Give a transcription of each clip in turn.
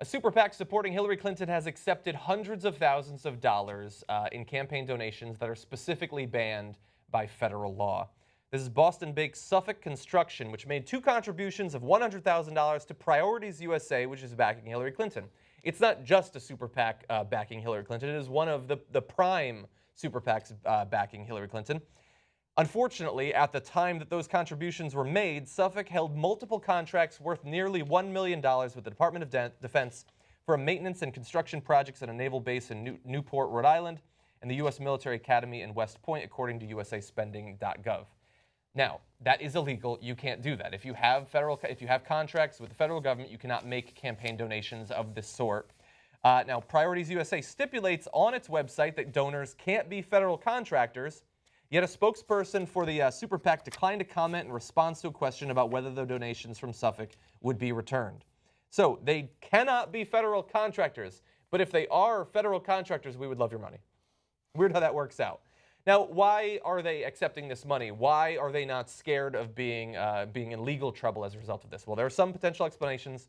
A super PAC supporting Hillary Clinton has accepted hundreds of thousands of dollars in campaign donations that are specifically banned by federal law. This is Boston-based Suffolk Construction, which made two contributions of $100,000 to Priorities USA, which is backing Hillary Clinton. It's not just a super PAC backing Hillary Clinton. It is one of the prime super PACs backing Hillary Clinton. Unfortunately, at the time that those contributions were made, Suffolk held multiple contracts worth nearly $1 million with the Department of Defense for maintenance and construction projects at a naval base in Newport, Rhode Island, and the U.S. Military Academy in West Point, according to usaspending.gov. Now, that is illegal. You can't do that. If you have contracts with the federal government, you cannot make campaign donations of this sort. Now, Priorities USA stipulates on its website that donors can't be federal contractors. Yet a spokesperson for the Super PAC declined to comment in response to a question about whether the donations from Suffolk would be returned. So they cannot be federal contractors, but if they are federal contractors, we would love your money. Weird how that works out. Now, why are they accepting this money? Why are they not scared of being in legal trouble as a result of this? Well, there are some potential explanations.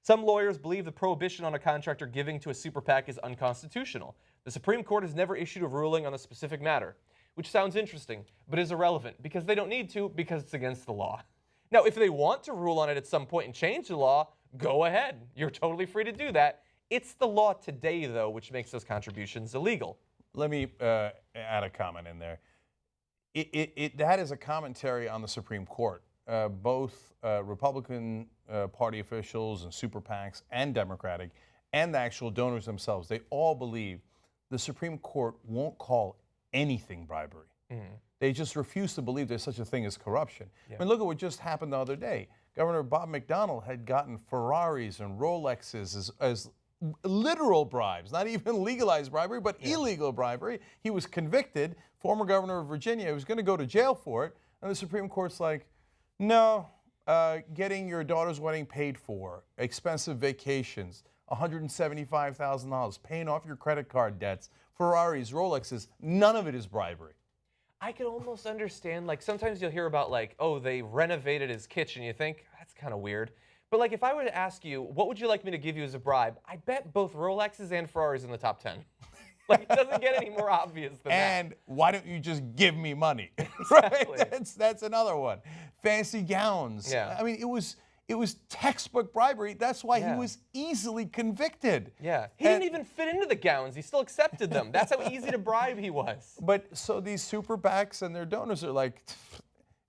Some lawyers believe the prohibition on a contractor giving to a Super PAC is unconstitutional. The Supreme Court has never issued a ruling on the specific matter, which sounds interesting, but is irrelevant because they don't need to, because it's against the law. Now, if they want to rule on it at some point and change the law, go ahead. You're totally free to do that. It's the law today, though, which makes those contributions illegal. Let me add a comment in there. That is a commentary on the Supreme Court. Both Republican Party officials and super PACs and Democratic and the actual donors themselves, they all believe the Supreme Court won't call anything bribery. They just refuse to believe there's such a thing as corruption. Yeah. I mean, look at what just happened the other day. Governor Bob McDonnell had gotten Ferraris and Rolexes as literal bribes, not even legalized bribery, but illegal bribery. He was convicted, former governor of Virginia. He was going to go to jail for it. And the Supreme Court's like, no, getting your daughter's wedding paid for, expensive vacations, $175,000, paying off your credit card debts, Ferraris, Rolexes, none of it is bribery. I can almost understand, like, sometimes you'll hear about, like, oh, they renovated his kitchen. You think, that's kind of weird. But, like, if I were to ask you, what would you like me to give you as a bribe? I bet both Rolexes and Ferraris in the top 10. Like, it doesn't get any more obvious than that. And why don't you just give me money? Exactly. Right? That's another one. Fancy gowns. Yeah. I mean, it was textbook bribery. That's why he was easily convicted. Yeah. He didn't even fit into the gowns. He still accepted them. That's how easy to bribe he was. But so these super PACs and their donors are like,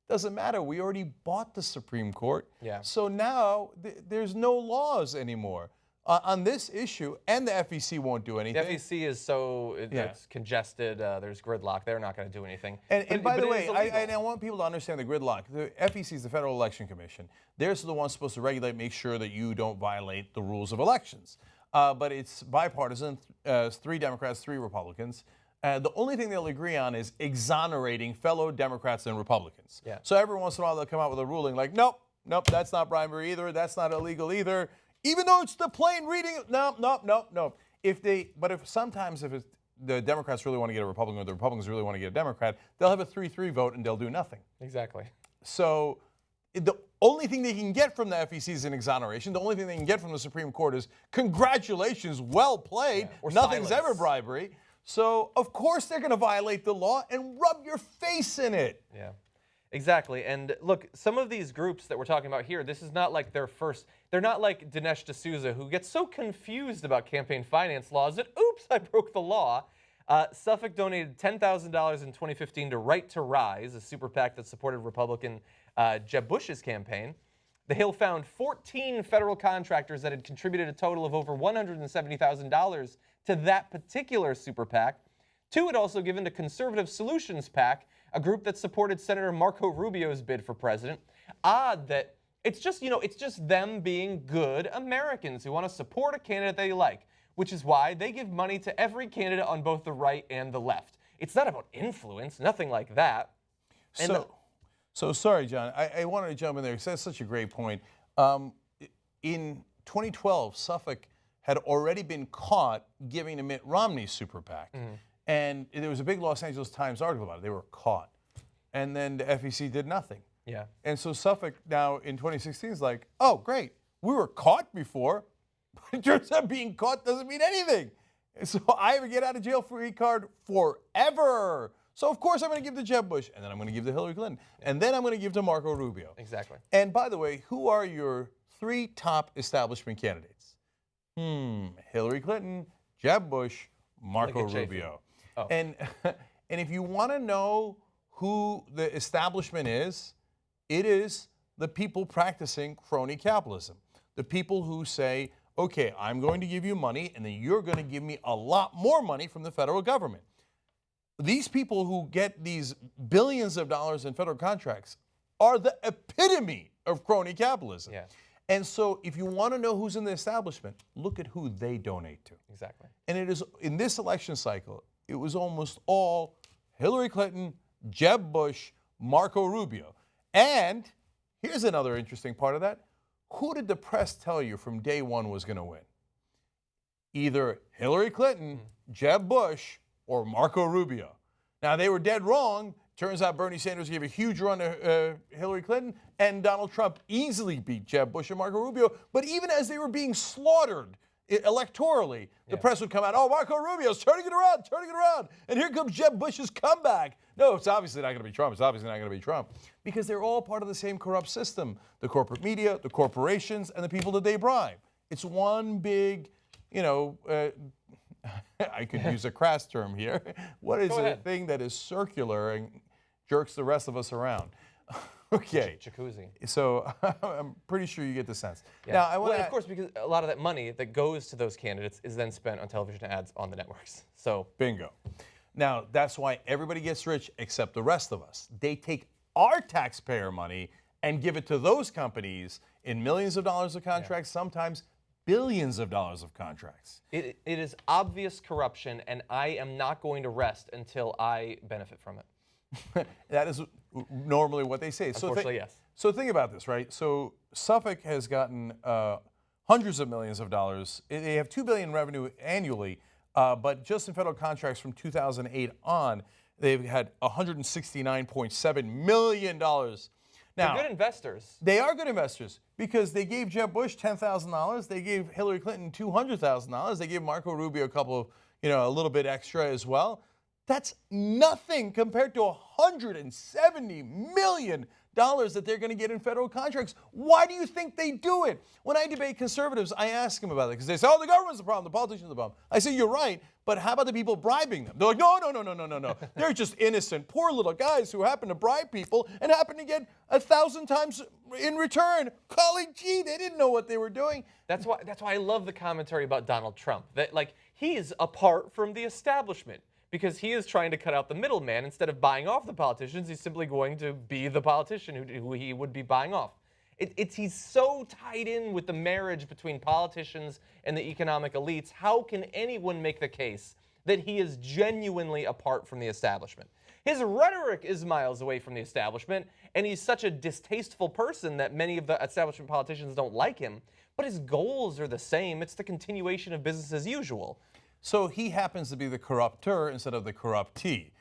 doesn't matter. We already bought the Supreme Court. Yeah. So now there's no laws anymore on this issue, and the FEC won't do anything. The FEC is so it's congested. There's gridlock. They're not going to do anything. And by the way, I want people to understand the gridlock. The FEC is the Federal Election Commission. They're the ones supposed to regulate, make sure that you don't violate the rules of elections. But it's bipartisan, 3 Democrats, 3 Republicans. The only thing they'll agree on is exonerating fellow Democrats and Republicans. Yeah. So every once in a while they'll come out with a ruling like, nope, that's not bribery either, that's not illegal either. Even though it's the plain reading, no. But sometimes if the Democrats really want to get a Republican or the Republicans really want to get a Democrat, they'll have a 3-3 vote and they'll do nothing. Exactly. So the only thing they can get from the FEC is an exoneration. The only thing they can get from the Supreme Court is congratulations, well played. Or Nothing's silence. ever bribery. So of course they're going to violate the law and rub your face in it. Yeah. Exactly. And look, some of these groups that we're talking about here, this is not like they're not like Dinesh D'Souza, who gets so confused about campaign finance laws that, oops, I broke the law. Suffolk donated $10,000 in 2015 to Right to Rise, a super PAC that supported Republican Jeb Bush's campaign. The Hill found 14 federal contractors that had contributed a total of over $170,000 to that particular super PAC. 2 had also given to Conservative Solutions PAC, a group that supported Senator Marco Rubio's bid for president. Odd that it's just them being good Americans who want to support a candidate they like, which is why they give money to every candidate on both the right and the left. It's not about influence, nothing like that. So sorry, John, I wanted to jump in there because that's such a great point. In 2012, Suffolk had already been caught giving to Mitt Romney's super PAC. And there was a big Los Angeles Times article about it. They were caught. And then the FEC did nothing. Yeah. And so Suffolk now in 2016 is like, oh, great. We were caught before. But it turns out being caught doesn't mean anything. So I have a get out of jail free card forever. So of course I'm going to give to Jeb Bush, and then I'm going to give to Hillary Clinton, and then I'm going to give to Marco Rubio. Exactly. And by the way, who are your 3 top establishment candidates? Hillary Clinton, Jeb Bush, Marco Rubio. Oh. And if you want to know who the establishment is, it is the people practicing crony capitalism. The people who say, okay, I'm going to give you money, and then you're going to give me a lot more money from the federal government. These people who get these billions of dollars in federal contracts are the epitome of crony capitalism. Yeah. And so if you want to know who's in the establishment, look at who they donate to. Exactly. And it is, in this election cycle, it was almost all Hillary Clinton, Jeb Bush, Marco Rubio. And here's another interesting part of that. Who did the press tell you from day one was going to win? Either Hillary Clinton, Jeb Bush, or Marco Rubio. Now, they were dead wrong. Turns out Bernie Sanders gave a huge run to Hillary Clinton, and Donald Trump easily beat Jeb Bush and Marco Rubio. But even as they were being slaughtered electorally, the press would come out, oh, Marco Rubio's turning it around, and here comes Jeb Bush's comeback. No, it's obviously not going to be Trump. It's obviously not going to be Trump. Because they're all part of the same corrupt system. The corporate media, the corporations, and the people that they bribe. It's one big, I could use a crass term here. What is a thing that is circular and jerks the rest of us around? Okay. Jacuzzi. So I'm pretty sure you get the sense. Yeah. Now, I want of course, because a lot of that money that goes to those candidates is then spent on television ads on the networks. So bingo. Now, that's why everybody gets rich except the rest of us. They take our taxpayer money and give it to those companies in millions of dollars of contracts, sometimes billions of dollars of contracts. It is obvious corruption, and I am not going to rest until I benefit from it. That is normally what they say. Unfortunately, yes. So think about this, right? So Suffolk has gotten hundreds of millions of dollars. They have $2 billion in revenue annually, but just in federal contracts from 2008 on, they've had $169.7 million. Now, they're good investors. They are good investors because they gave Jeb Bush $10,000. They gave Hillary Clinton $200,000. They gave Marco Rubio a little bit extra as well. That's nothing compared to $170 million that they're going to get in federal contracts. Why do you think they do it? When I debate conservatives, I ask them about it because they say, oh, the government's the problem, the politicians are the problem. I say, you're right, but how about the people bribing them? They're like, no. They're just innocent, poor little guys who happen to bribe people and happen to get 1,000 times in return. Golly gee, they didn't know what they were doing. That's why I love the commentary about Donald Trump. That he's apart from the establishment. Because he is trying to cut out the middleman. Instead of buying off the politicians, he's simply going to be the politician who he would be buying off. He's so tied in with the marriage between politicians and the economic elites. How can anyone make the case that he is genuinely apart from the establishment? His rhetoric is miles away from the establishment, and he's such a distasteful person that many of the establishment politicians don't like him. But his goals are the same. It's the continuation of business as usual. So he happens to be the corrupter instead of the corruptee.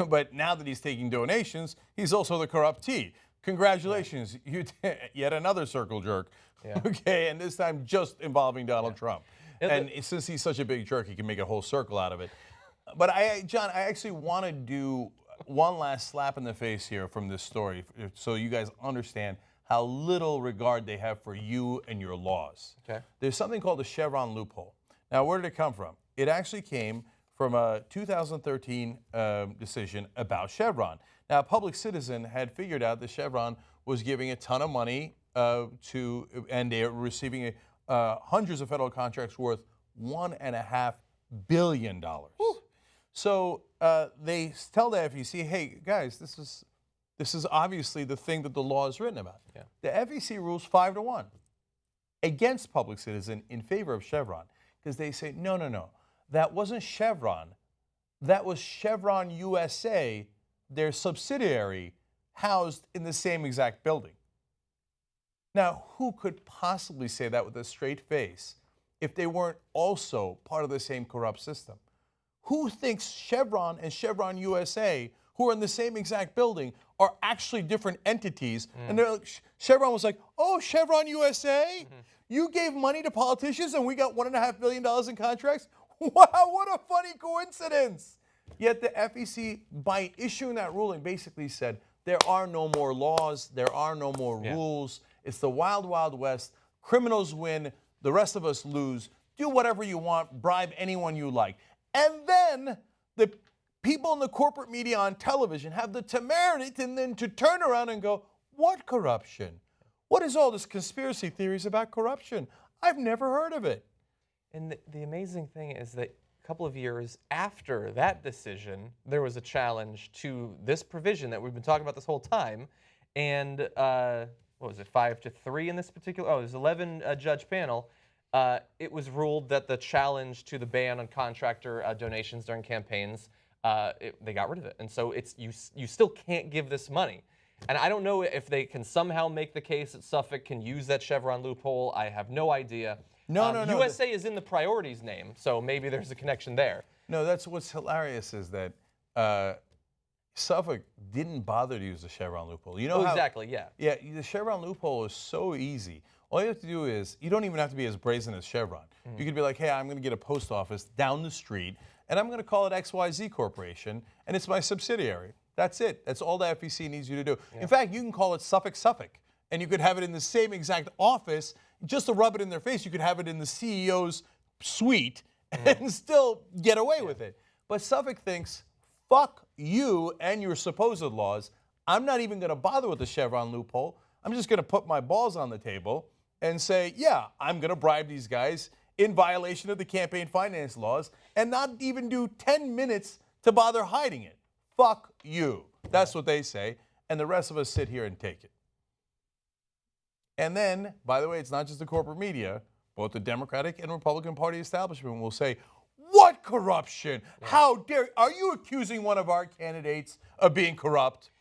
But now that he's taking donations, he's also the corruptee. Congratulations, you yet another circle jerk. Yeah. Okay, and this time just involving Donald Trump. And since he's such a big jerk, he can make a whole circle out of it. But John, I actually want to do one last slap in the face here from this story so you guys understand how little regard they have for you and your laws. Okay. There's something called the Chevron loophole. Now, where did it come from? It actually came from a 2013 decision about Chevron. Now, Public Citizen had figured out that Chevron was giving a ton of money and they're receiving hundreds of federal contracts worth $1.5 billion. Woo. So they tell the FEC, hey, guys, this is obviously the thing that the law is written about. Yeah. The FEC rules 5-1 against Public Citizen in favor of Chevron because they say, no. That wasn't Chevron. That was Chevron USA, their subsidiary, housed in the same exact building. Now, who could possibly say that with a straight face if they weren't also part of the same corrupt system? Who thinks Chevron and Chevron USA, who are in the same exact building, are actually different entities? And they're like, Chevron was like, oh, Chevron USA? You gave money to politicians and we got $1.5 billion in contracts? Wow, what a funny coincidence. Yet the FEC, by issuing that ruling, basically said there are no more laws, there are no more rules. It's the wild, wild west. Criminals win, the rest of us lose. Do whatever you want, bribe anyone you like. And then the people in the corporate media on television have the temerity to turn around and go, what corruption? What is all this conspiracy theories about corruption? I've never heard of it. And the amazing thing is that a couple of years after that decision, there was a challenge to this provision that we've been talking about this whole time. And what was it, 5-3 in this particular? Oh, there's 11 judge panel. It was ruled that the challenge to the ban on contractor donations during campaigns, they got rid of it. And so it's you still can't give this money. And I don't know if they can somehow make the case that Suffolk can use that Chevron loophole. I have no idea. No. USA is in the priorities name, so maybe there's a connection there. No, that's what's hilarious is that Suffolk didn't bother to use the Chevron loophole. You know how, exactly, yeah. Yeah, the Chevron loophole is so easy. All you have to do is, you don't even have to be as brazen as Chevron. You could be like, hey, I'm going to get a post office down the street, and I'm going to call it XYZ Corporation, and it's my subsidiary. That's it. That's all the FEC needs you to do. In fact, you can call it Suffolk, and you could have it in the same exact office. Just to rub it in their face, you could have it in the CEO's suite and still get away with it. But Suffolk thinks, fuck you and your supposed laws. I'm not even going to bother with the Chevron loophole. I'm just going to put my balls on the table and say, yeah, I'm going to bribe these guys in violation of the campaign finance laws and not even do 10 minutes to bother hiding it. Fuck you. That's what they say. And the rest of us sit here and take it. And then, by the way, it's not just the corporate media. Both the Democratic and Republican Party establishment will say, what corruption? How dare, are you accusing one of our candidates of being corrupt?